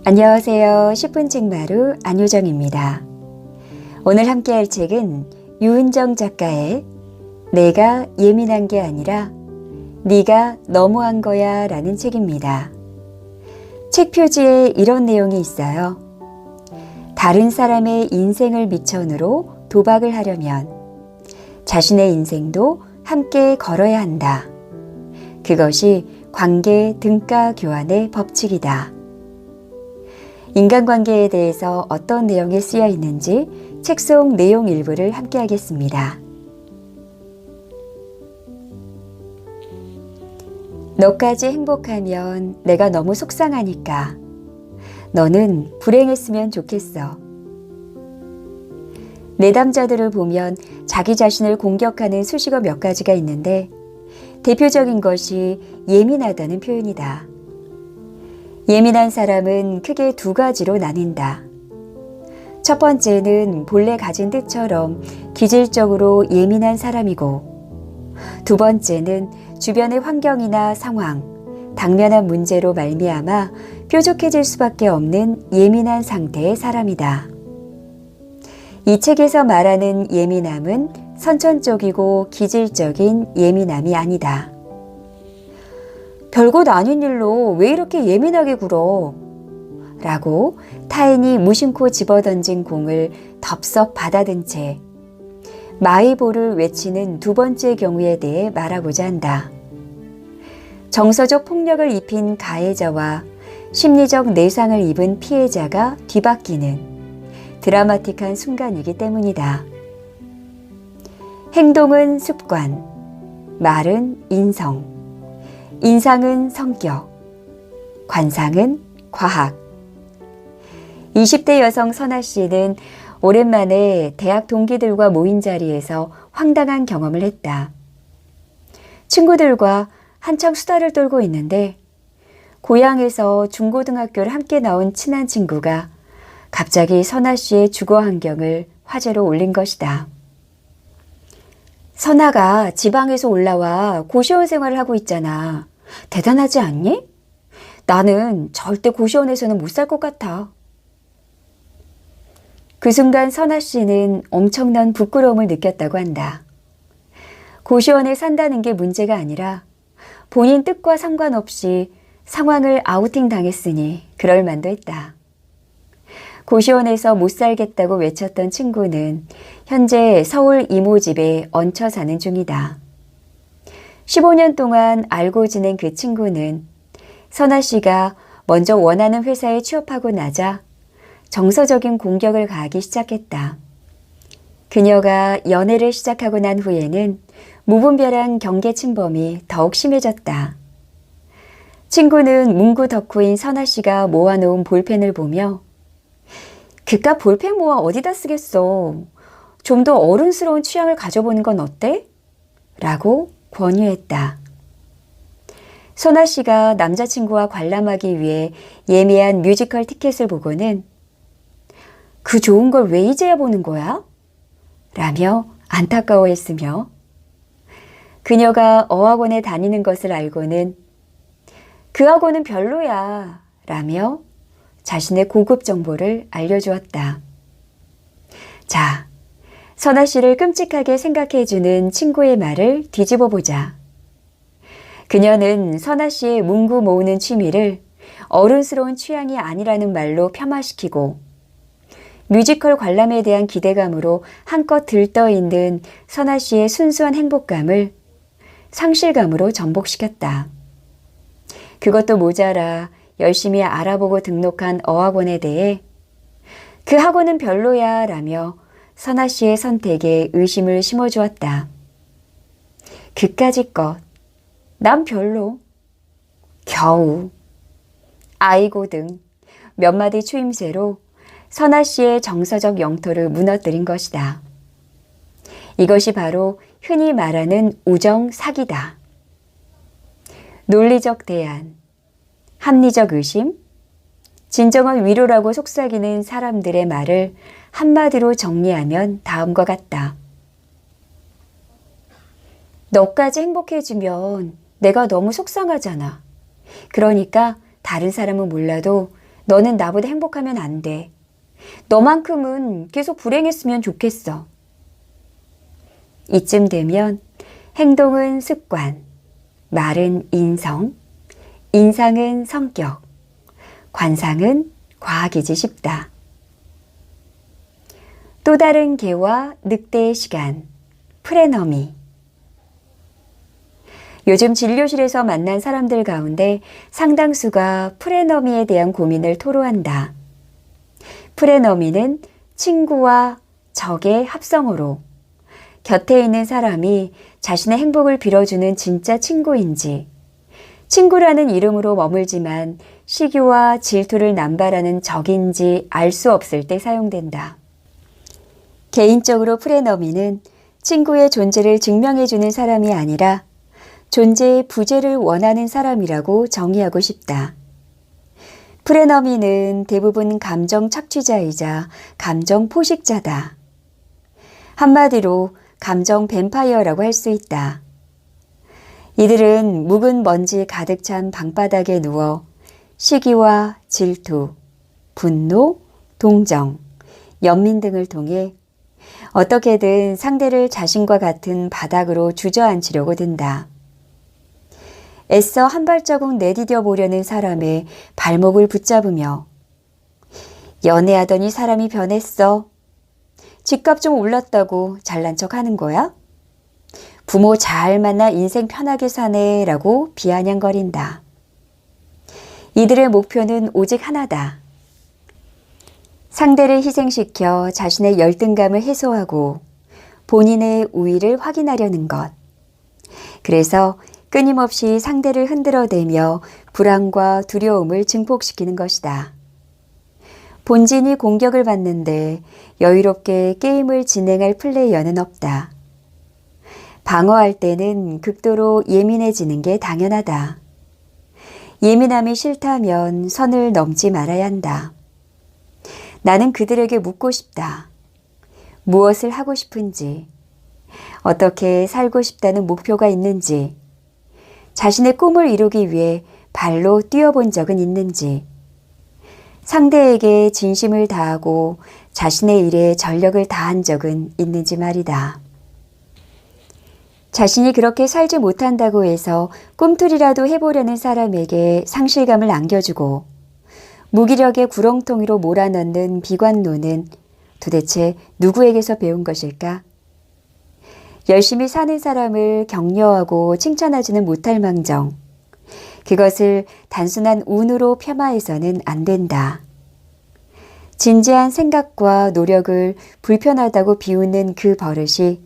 안녕하세요. 10분 책마루 안효정입니다. 오늘 함께할 책은 유은정 작가의 내가 예민한 게 아니라 네가 너무한 거야 라는 책입니다. 책 표지에 이런 내용이 있어요. 다른 사람의 인생을 미천으로 도박을 하려면 자신의 인생도 함께 걸어야 한다. 그것이 관계 등가 교환의 법칙이다. 인간관계에 대해서 어떤 내용이 쓰여 있는지 책 속 내용 일부를 함께 하겠습니다. 너까지 행복하면 내가 너무 속상하니까 너는 불행했으면 좋겠어. 내담자들을 보면 자기 자신을 공격하는 수식어 몇 가지가 있는데 대표적인 것이 예민하다는 표현이다. 예민한 사람은 크게 두 가지로 나뉜다. 첫 번째는 본래 가진 뜻처럼 기질적으로 예민한 사람이고, 두 번째는 주변의 환경이나 상황, 당면한 문제로 말미암아 뾰족해질 수밖에 없는 예민한 상태의 사람이다. 이 책에서 말하는 예민함은 선천적이고 기질적인 예민함이 아니다. 별것 아닌 일로 왜 이렇게 예민하게 굴어? 라고 타인이 무심코 집어던진 공을 덥석 받아든 채 마이보를 외치는 두 번째 경우에 대해 말하고자 한다. 정서적 폭력을 입힌 가해자와 심리적 내상을 입은 피해자가 뒤바뀌는 드라마틱한 순간이기 때문이다. 행동은 습관, 말은 인성, 인상은 성격, 관상은 과학. 20대 여성 선아 씨는 오랜만에 대학 동기들과 모인 자리에서 황당한 경험을 했다. 친구들과 한창 수다를 떨고 있는데 고향에서 중고등학교를 함께 나온 친한 친구가 갑자기 선아 씨의 주거 환경을 화제로 올린 것이다. 선아가 지방에서 올라와 고시원 생활을 하고 있잖아. 대단하지 않니? 나는 절대 고시원에서는 못 살 것 같아. 그 순간 선아 씨는 엄청난 부끄러움을 느꼈다고 한다. 고시원에 산다는 게 문제가 아니라 본인 뜻과 상관없이 상황을 아우팅 당했으니 그럴 만도 했다. 고시원에서 못 살겠다고 외쳤던 친구는 현재 서울 이모 집에 얹혀 사는 중이다. 15년 동안 알고 지낸 그 친구는 선아 씨가 먼저 원하는 회사에 취업하고 나자 정서적인 공격을 가하기 시작했다. 그녀가 연애를 시작하고 난 후에는 무분별한 경계 침범이 더욱 심해졌다. 친구는 문구 덕후인 선아 씨가 모아놓은 볼펜을 보며 그깟 볼펜 모아 어디다 쓰겠어. 좀 더 어른스러운 취향을 가져보는 건 어때? 라고 권유했다. 선아 씨가 남자친구와 관람하기 위해 예매한 뮤지컬 티켓을 보고는 그 좋은 걸 왜 이제야 보는 거야? 라며 안타까워했으며 그녀가 어학원에 다니는 것을 알고는 그 학원은 별로야 라며 자신의 고급 정보를 알려주었다. 자, 선아 씨를 끔찍하게 생각해주는 친구의 말을 뒤집어 보자. 그녀는 선아 씨의 문구 모으는 취미를 어른스러운 취향이 아니라는 말로 폄하시키고 뮤지컬 관람에 대한 기대감으로 한껏 들떠있는 선아 씨의 순수한 행복감을 상실감으로 전복시켰다. 그것도 모자라 열심히 알아보고 등록한 어학원에 대해 그 학원은 별로야 라며 선아 씨의 선택에 의심을 심어주었다. 그까짓 것, 난 별로, 겨우, 아이고 등 몇 마디 추임새로 선아 씨의 정서적 영토를 무너뜨린 것이다. 이것이 바로 흔히 말하는 우정 사기다. 논리적 대안, 합리적 의심, 진정한 위로라고 속삭이는 사람들의 말을 한마디로 정리하면 다음과 같다. 너까지 행복해지면 내가 너무 속상하잖아. 그러니까 다른 사람은 몰라도 너는 나보다 행복하면 안 돼. 너만큼은 계속 불행했으면 좋겠어. 이쯤 되면 행동은 습관, 말은 인성, 인상은 성격, 관상은 과학이지 싶다. 또 다른 개와 늑대의 시간, 프레너미. 요즘 진료실에서 만난 사람들 가운데 상당수가 프레너미에 대한 고민을 토로한다. 프레너미는 친구와 적의 합성어로 곁에 있는 사람이 자신의 행복을 빌어주는 진짜 친구인지, 친구라는 이름으로 머물지만 시기와 질투를 남발하는 적인지 알 수 없을 때 사용된다. 개인적으로 프레너미는 친구의 존재를 증명해주는 사람이 아니라 존재의 부재를 원하는 사람이라고 정의하고 싶다. 프레너미는 대부분 감정 착취자이자 감정 포식자다. 한마디로 감정 뱀파이어라고 할 수 있다. 이들은 묵은 먼지 가득 찬 방바닥에 누워 시기와 질투, 분노, 동정, 연민 등을 통해 어떻게든 상대를 자신과 같은 바닥으로 주저앉히려고 든다. 애써 한 발자국 내디뎌 보려는 사람의 발목을 붙잡으며 연애하더니 사람이 변했어. 집값 좀 올랐다고 잘난 척 하는 거야? 부모 잘 만나 인생 편하게 사네 라고 비아냥거린다. 이들의 목표는 오직 하나다. 상대를 희생시켜 자신의 열등감을 해소하고 본인의 우위를 확인하려는 것. 그래서 끊임없이 상대를 흔들어대며 불안과 두려움을 증폭시키는 것이다. 본진이 공격을 받는데 여유롭게 게임을 진행할 플레이어는 없다. 방어할 때는 극도로 예민해지는 게 당연하다. 예민함이 싫다면 선을 넘지 말아야 한다. 나는 그들에게 묻고 싶다. 무엇을 하고 싶은지, 어떻게 살고 싶다는 목표가 있는지, 자신의 꿈을 이루기 위해 발로 뛰어본 적은 있는지, 상대에게 진심을 다하고 자신의 일에 전력을 다한 적은 있는지 말이다. 자신이 그렇게 살지 못한다고 해서 꿈틀이라도 해보려는 사람에게 상실감을 안겨주고 무기력의 구렁텅이로 몰아넣는 비관론은 도대체 누구에게서 배운 것일까? 열심히 사는 사람을 격려하고 칭찬하지는 못할 망정, 그것을 단순한 운으로 폄하해서는 안 된다. 진지한 생각과 노력을 불편하다고 비웃는 그 버릇이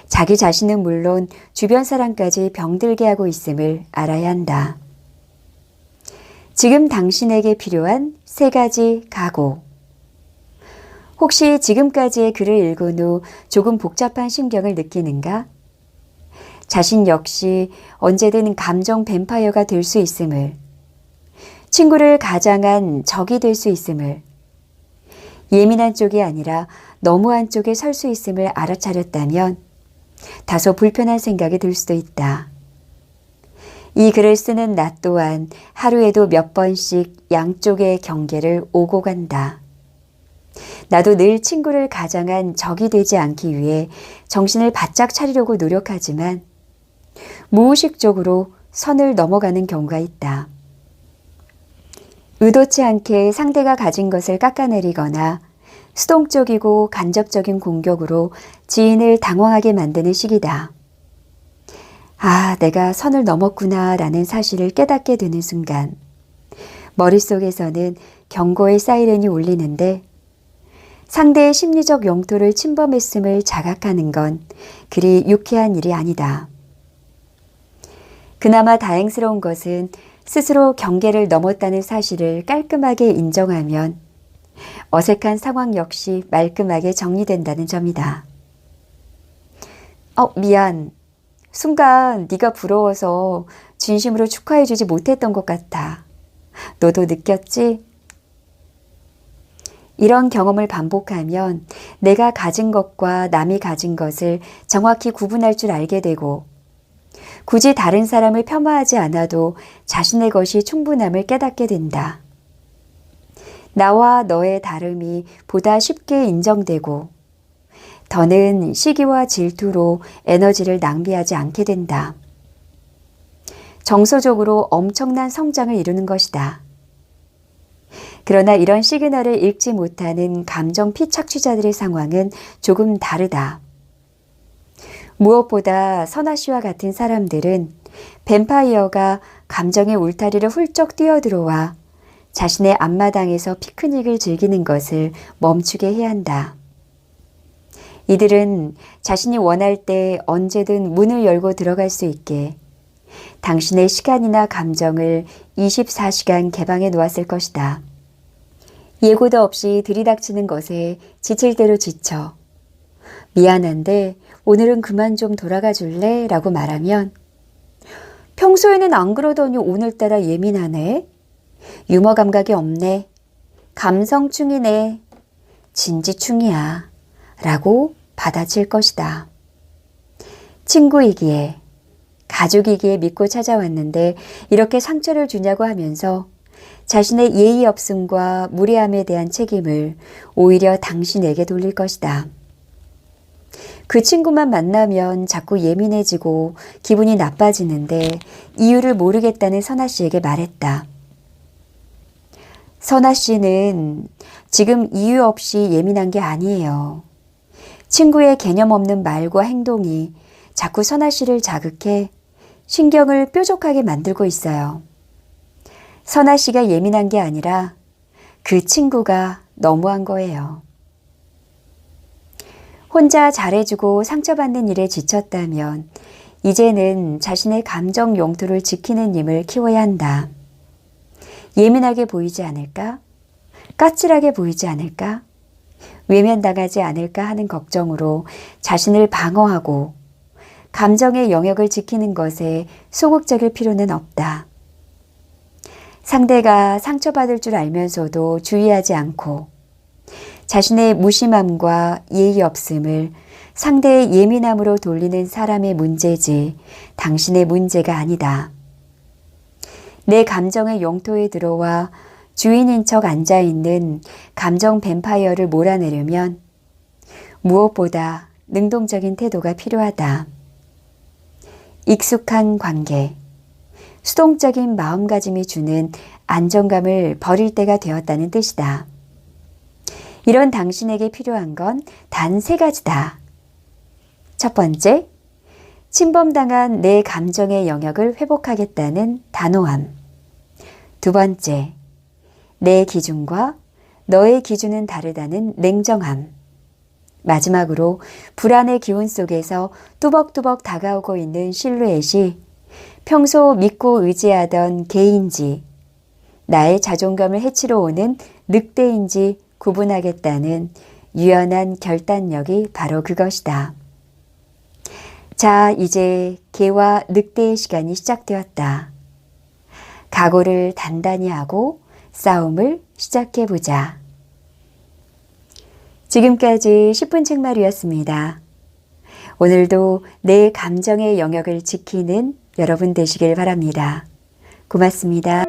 자기 자신은 물론 주변 사람까지 병들게 하고 있음을 알아야 한다. 지금 당신에게 필요한 3가지 각오. 혹시 지금까지의 글을 읽은 후 조금 복잡한 심경을 느끼는가? 자신 역시 언제든 감정 뱀파이어가 될 수 있음을, 친구를 가장한 적이 될 수 있음을, 예민한 쪽이 아니라 너무한 쪽에 설 수 있음을 알아차렸다면 다소 불편한 생각이 들 수도 있다. 이 글을 쓰는 나 또한 하루에도 몇 번씩 양쪽의 경계를 오고 간다. 나도 늘 친구를 가장한 적이 되지 않기 위해 정신을 바짝 차리려고 노력하지만 무의식적으로 선을 넘어가는 경우가 있다. 의도치 않게 상대가 가진 것을 깎아내리거나 수동적이고 간접적인 공격으로 지인을 당황하게 만드는 시기다. 아, 내가 선을 넘었구나 라는 사실을 깨닫게 되는 순간 머릿속에서는 경고의 사이렌이 울리는데 상대의 심리적 영토를 침범했음을 자각하는 건 그리 유쾌한 일이 아니다. 그나마 다행스러운 것은 스스로 경계를 넘었다는 사실을 깔끔하게 인정하면 어색한 상황 역시 말끔하게 정리된다는 점이다. 미안. 순간 네가 부러워서 진심으로 축하해주지 못했던 것 같아. 너도 느꼈지? 이런 경험을 반복하면 내가 가진 것과 남이 가진 것을 정확히 구분할 줄 알게 되고 굳이 다른 사람을 폄하하지 않아도 자신의 것이 충분함을 깨닫게 된다. 나와 너의 다름이 보다 쉽게 인정되고 더는 시기와 질투로 에너지를 낭비하지 않게 된다. 정서적으로 엄청난 성장을 이루는 것이다. 그러나 이런 시그널을 읽지 못하는 감정 피착취자들의 상황은 조금 다르다. 무엇보다 선아 씨와 같은 사람들은 뱀파이어가 감정의 울타리를 훌쩍 뛰어들어와 자신의 앞마당에서 피크닉을 즐기는 것을 멈추게 해야 한다. 이들은 자신이 원할 때 언제든 문을 열고 들어갈 수 있게 당신의 시간이나 감정을 24시간 개방해 놓았을 것이다. 예고도 없이 들이닥치는 것에 지칠 대로 지쳐 미안한데 오늘은 그만 좀 돌아가 줄래? 라고 말하면 평소에는 안 그러더니 오늘따라 예민하네. 유머 감각이 없네. 감성충이네. 진지충이야. 라고 받아칠 것이다. 친구이기에 가족이기에 믿고 찾아왔는데 이렇게 상처를 주냐고 하면서 자신의 예의 없음과 무례함에 대한 책임을 오히려 당신에게 돌릴 것이다. 그 친구만 만나면 자꾸 예민해지고 기분이 나빠지는데 이유를 모르겠다는 선아 씨에게 말했다. 선아 씨는 지금 이유 없이 예민한 게 아니에요. 친구의 개념 없는 말과 행동이 자꾸 선아 씨를 자극해 신경을 뾰족하게 만들고 있어요. 선아 씨가 예민한 게 아니라 그 친구가 너무한 거예요. 혼자 잘해주고 상처받는 일에 지쳤다면 이제는 자신의 감정 용토를 지키는 힘을 키워야 한다. 예민하게 보이지 않을까? 까칠하게 보이지 않을까? 외면당하지 않을까 하는 걱정으로 자신을 방어하고 감정의 영역을 지키는 것에 소극적일 필요는 없다. 상대가 상처받을 줄 알면서도 주의하지 않고 자신의 무심함과 예의 없음을 상대의 예민함으로 돌리는 사람의 문제지 당신의 문제가 아니다. 내 감정의 영토에 들어와 주인인 척 앉아있는 감정 뱀파이어를 몰아내려면 무엇보다 능동적인 태도가 필요하다. 익숙한 관계, 수동적인 마음가짐이 주는 안정감을 버릴 때가 되었다는 뜻이다. 이런 당신에게 필요한 건 단 3가지다. 첫 번째, 침범당한 내 감정의 영역을 회복하겠다는 단호함. 두 번째, 내 기준과 너의 기준은 다르다는 냉정함. 마지막으로 불안의 기운 속에서 뚜벅뚜벅 다가오고 있는 실루엣이 평소 믿고 의지하던 개인지 나의 자존감을 해치러 오는 늑대인지 구분하겠다는 유연한 결단력이 바로 그것이다. 자, 이제 개와 늑대의 시간이 시작되었다. 각오를 단단히 하고 싸움을 시작해보자. 지금까지 10분 책말이었습니다. 오늘도 내 감정의 영역을 지키는 여러분 되시길 바랍니다. 고맙습니다.